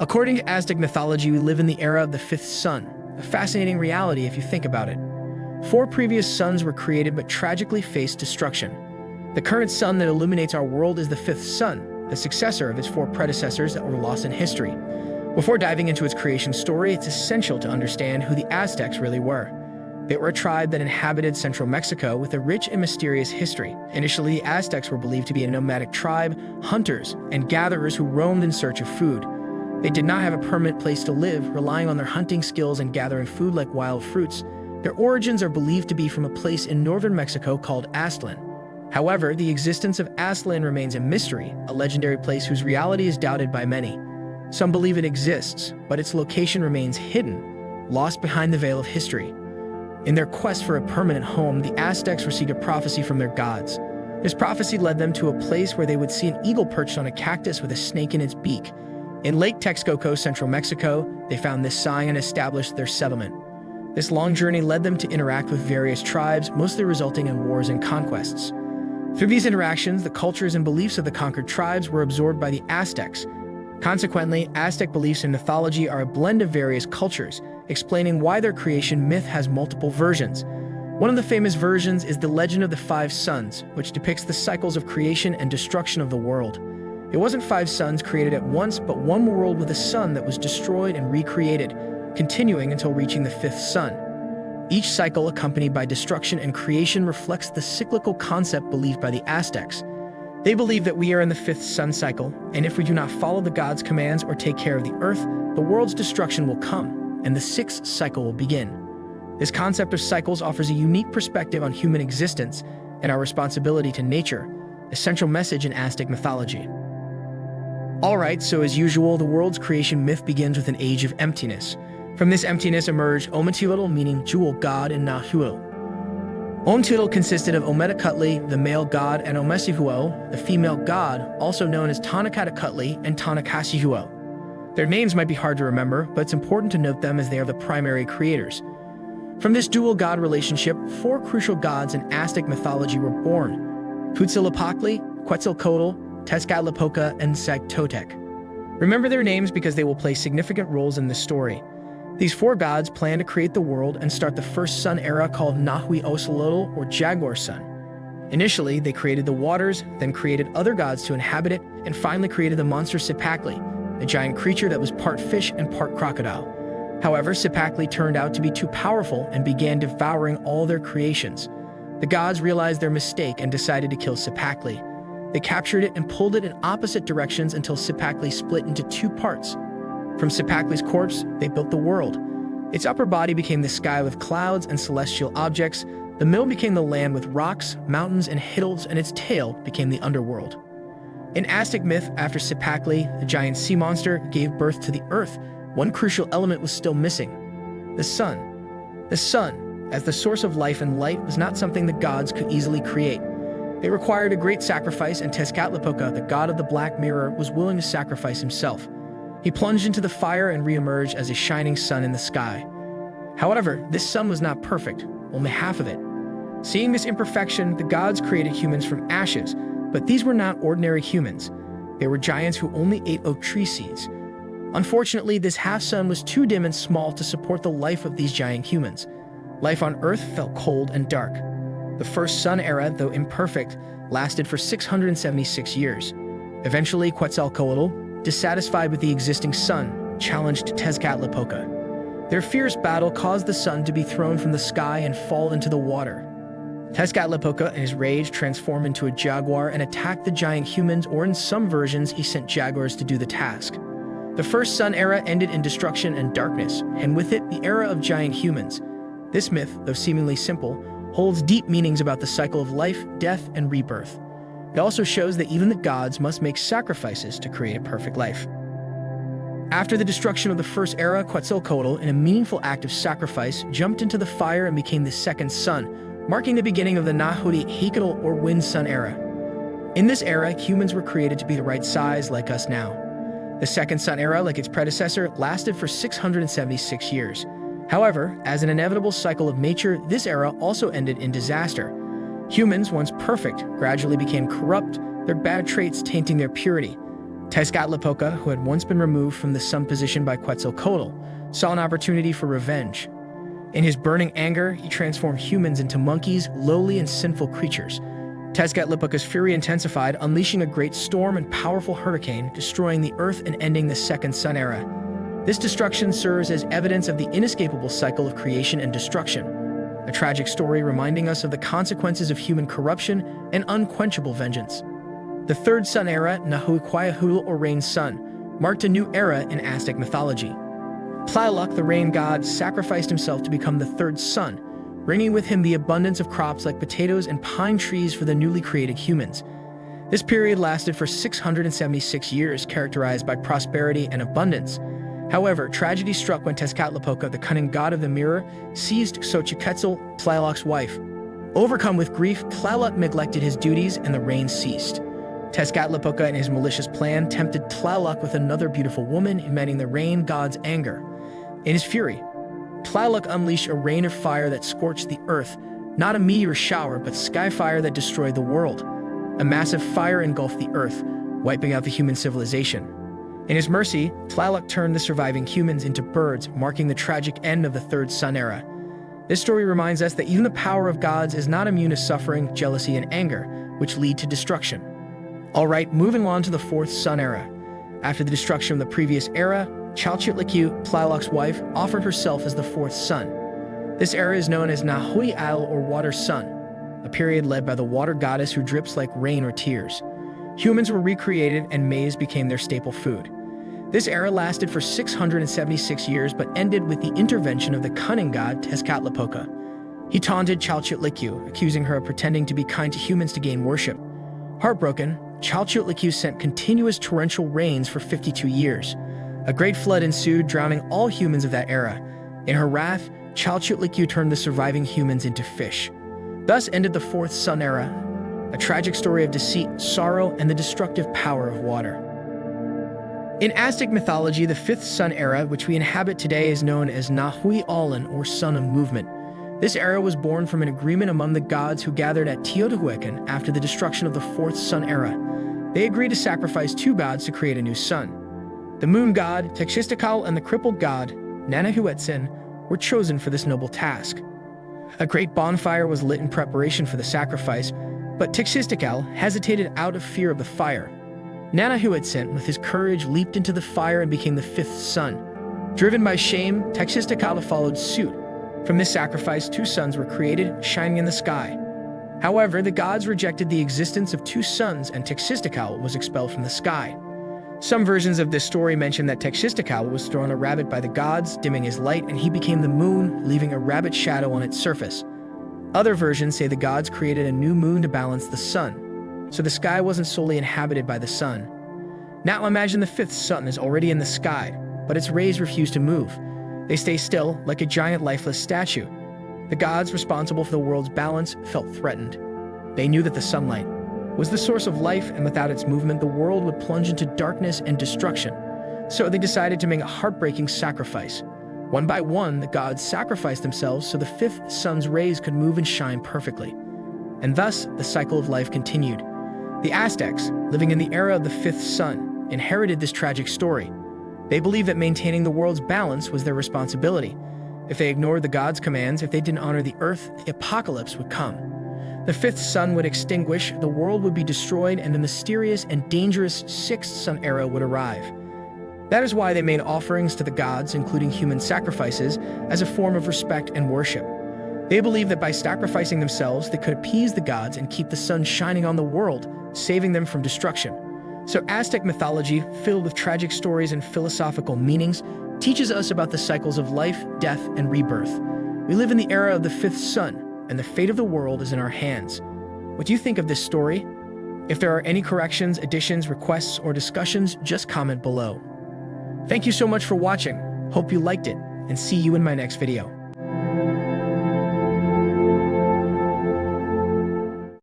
According to Aztec mythology, we live in the era of the fifth sun, a fascinating reality if you think about it. 4 previous suns were created but tragically faced destruction. The current sun that illuminates our world is the fifth sun, the successor of its 4 predecessors that were lost in history. Before diving into its creation story, it's essential to understand who the Aztecs really were. They were a tribe that inhabited central Mexico with a rich and mysterious history. Initially, the Aztecs were believed to be a nomadic tribe, hunters and gatherers who roamed in search of food. They did not have a permanent place to live, relying on their hunting skills and gathering food like wild fruits. Their origins are believed to be from a place in northern Mexico called Aztlan. However, the existence of Aztlan remains a mystery, a legendary place whose reality is doubted by many. Some believe it exists, but its location remains hidden, lost behind the veil of history. In their quest for a permanent home, the Aztecs received a prophecy from their gods. This prophecy led them to a place where they would see an eagle perched on a cactus with a snake in its beak. In Lake Texcoco, central Mexico, they found this sign and established their settlement. This long journey led them to interact with various tribes, mostly resulting in wars and conquests. Through these interactions, the cultures and beliefs of the conquered tribes were absorbed by the Aztecs. Consequently, Aztec beliefs and mythology are a blend of various cultures, explaining why their creation myth has multiple versions. One of the famous versions is the legend of the 5 suns, which depicts the cycles of creation and destruction of the world. It wasn't 5 suns created at once, but one world with a sun that was destroyed and recreated, continuing until reaching the 5th sun. Each cycle, accompanied by destruction and creation, reflects the cyclical concept believed by the Aztecs. They believe that we are in the 5th sun cycle, and if we do not follow the gods' commands or take care of the earth, the world's destruction will come, and the 6th cycle will begin. This concept of cycles offers a unique perspective on human existence and our responsibility to nature, a central message in Aztec mythology. Alright, so as usual, the world's creation myth begins with an age of emptiness. From this emptiness emerged Ometeotl, meaning jewel god, and Nahuatl. Ometeotl consisted of Ometecuhtli, the male god, and Omesihuo, the female god, also known as Tonnocaticuhtli and Tonnocasihuo. Their names might be hard to remember, but it's important to note them as they are the primary creators. From this dual god relationship, 4 crucial gods in Aztec mythology were born: Huitzilopochtli, Quetzalcoatl, Tezcatlipoca, and Zactotec. Remember their names because they will play significant roles in this story. These 4 gods plan to create the world and start the first sun era called Nahui Ocelotl, or Jaguar Sun. Initially, they created the waters, then created other gods to inhabit it, and finally created the monster Cipactli, a giant creature that was part fish and part crocodile. However, Cipactli turned out to be too powerful and began devouring all their creations. The gods realized their mistake and decided to kill Cipactli. They captured it and pulled it in opposite directions until Cipactli split into 2 parts. From Cipactli's corpse, they built the world. Its upper body became the sky with clouds and celestial objects, the middle became the land with rocks, mountains, and hills, and its tail became the underworld. In Aztec myth, after Cipactli, the giant sea monster, gave birth to the earth, one crucial element was still missing: the sun. The sun, as the source of life and light, was not something the gods could easily create. They required a great sacrifice, and Tezcatlipoca, the god of the Black Mirror, was willing to sacrifice himself. He plunged into the fire and re-emerged as a shining sun in the sky. However, this sun was not perfect, only half of it. Seeing this imperfection, the gods created humans from ashes, but these were not ordinary humans. They were giants who only ate oak tree seeds. Unfortunately, this half-sun was too dim and small to support the life of these giant humans. Life on Earth felt cold and dark. The first sun era, though imperfect, lasted for 676 years. Eventually, Quetzalcoatl, dissatisfied with the existing sun, challenged Tezcatlipoca. Their fierce battle caused the sun to be thrown from the sky and fall into the water. Tezcatlipoca, in his rage, transformed into a jaguar and attacked the giant humans, or in some versions, he sent jaguars to do the task. The first sun era ended in destruction and darkness, and with it, the era of giant humans. This myth, though seemingly simple, holds deep meanings about the cycle of life, death, and rebirth. It also shows that even the gods must make sacrifices to create a perfect life. After the destruction of the first era, Quetzalcoatl, in a meaningful act of sacrifice, jumped into the fire and became the second sun, marking the beginning of the Nahui-Hecatl, or wind sun era. In this era, humans were created to be the right size, like us now. The second sun era, like its predecessor, lasted for 676 years. However, as an inevitable cycle of nature, this era also ended in disaster. Humans, once perfect, gradually became corrupt, their bad traits tainting their purity. Tezcatlipoca, who had once been removed from the sun position by Quetzalcoatl, saw an opportunity for revenge. In his burning anger, he transformed humans into monkeys, lowly and sinful creatures. Tezcatlipoca's fury intensified, unleashing a great storm and powerful hurricane, destroying the earth and ending the Second Sun Era. This destruction serves as evidence of the inescapable cycle of creation and destruction, a tragic story reminding us of the consequences of human corruption and unquenchable vengeance. The Third Sun Era, Nahuiquayahul or Rain Sun, marked a new era in Aztec mythology. Tlaloc, the rain god, sacrificed himself to become the third sun, bringing with him the abundance of crops like potatoes and pine trees for the newly created humans. This period lasted for 676 years, characterized by prosperity and abundance. However, tragedy struck when Tezcatlipoca, the cunning god of the mirror, seized Xochiquetzal, Tlaloc's wife. Overcome with grief, Tlaloc neglected his duties and the rain ceased. Tezcatlipoca and his malicious plan tempted Tlaloc with another beautiful woman, igniting the rain god's anger. In his fury, Tlaloc unleashed a rain of fire that scorched the earth, not a meteor shower, but sky fire that destroyed the world. A massive fire engulfed the earth, wiping out the human civilization. In his mercy, Tlaloc turned the surviving humans into birds, marking the tragic end of the Third Sun Era. This story reminds us that even the power of gods is not immune to suffering, jealousy, and anger, which lead to destruction. Alright, moving on to the Fourth Sun Era. After the destruction of the previous era, Xochitlicue, Tlaloc's wife, offered herself as the fourth sun. This era is known as Nahuial or Water Sun, a period led by the water goddess who drips like rain or tears. Humans were recreated and maize became their staple food. This era lasted for 676 years but ended with the intervention of the cunning god Tezcatlipoca. He taunted Xochitlicue, accusing her of pretending to be kind to humans to gain worship. Heartbroken, Xochitlicue sent continuous torrential rains for 52 years. A great flood ensued, drowning all humans of that era. In her wrath, Xochitlicue turned the surviving humans into fish. Thus ended the Fourth Sun Era, a tragic story of deceit, sorrow, and the destructive power of water. In Aztec mythology, the Fifth Sun Era, which we inhabit today, is known as Nahuialan or Sun of Movement. This era was born from an agreement among the gods who gathered at Teotihuacan after the destruction of the Fourth Sun Era. They agreed to sacrifice two gods to create a new sun. The moon god, Texistcal, and the crippled god, Nanahuatzin, were chosen for this noble task. A great bonfire was lit in preparation for the sacrifice, but Texistcal hesitated out of fear of the fire. Nanahuatzin, with his courage, leaped into the fire and became the fifth sun. Driven by shame, Texistcal followed suit. From this sacrifice, two suns were created, shining in the sky. However, the gods rejected the existence of two suns and Texistcal was expelled from the sky. Some versions of this story mention that Texistcal was thrown a rabbit by the gods, dimming his light, and he became the moon, leaving a rabbit shadow on its surface. Other versions say the gods created a new moon to balance the sun, so the sky wasn't solely inhabited by the sun. Now imagine the fifth sun is already in the sky, but its rays refuse to move. They stay still, like a giant lifeless statue. The gods responsible for the world's balance felt threatened. They knew that the sunlight was the source of life, and without its movement, the world would plunge into darkness and destruction. So they decided to make a heartbreaking sacrifice. One by one, the gods sacrificed themselves so the fifth sun's rays could move and shine perfectly. And thus, the cycle of life continued. The Aztecs, living in the era of the fifth sun, inherited this tragic story. They believed that maintaining the world's balance was their responsibility. If they ignored the gods' commands, if they didn't honor the earth, the apocalypse would come. The fifth sun would extinguish, the world would be destroyed, and the mysterious and dangerous sixth sun era would arrive. That is why they made offerings to the gods, including human sacrifices, as a form of respect and worship. They believed that by sacrificing themselves, they could appease the gods and keep the sun shining on the world, saving them from destruction. So Aztec mythology, filled with tragic stories and philosophical meanings, teaches us about the cycles of life, death, and rebirth. We live in the era of the fifth sun, and the fate of the world is in our hands. What do you think of this story? If there are any corrections, additions, requests, or discussions, just comment below. Thank you so much for watching. Hope you liked it, and see you in my next video.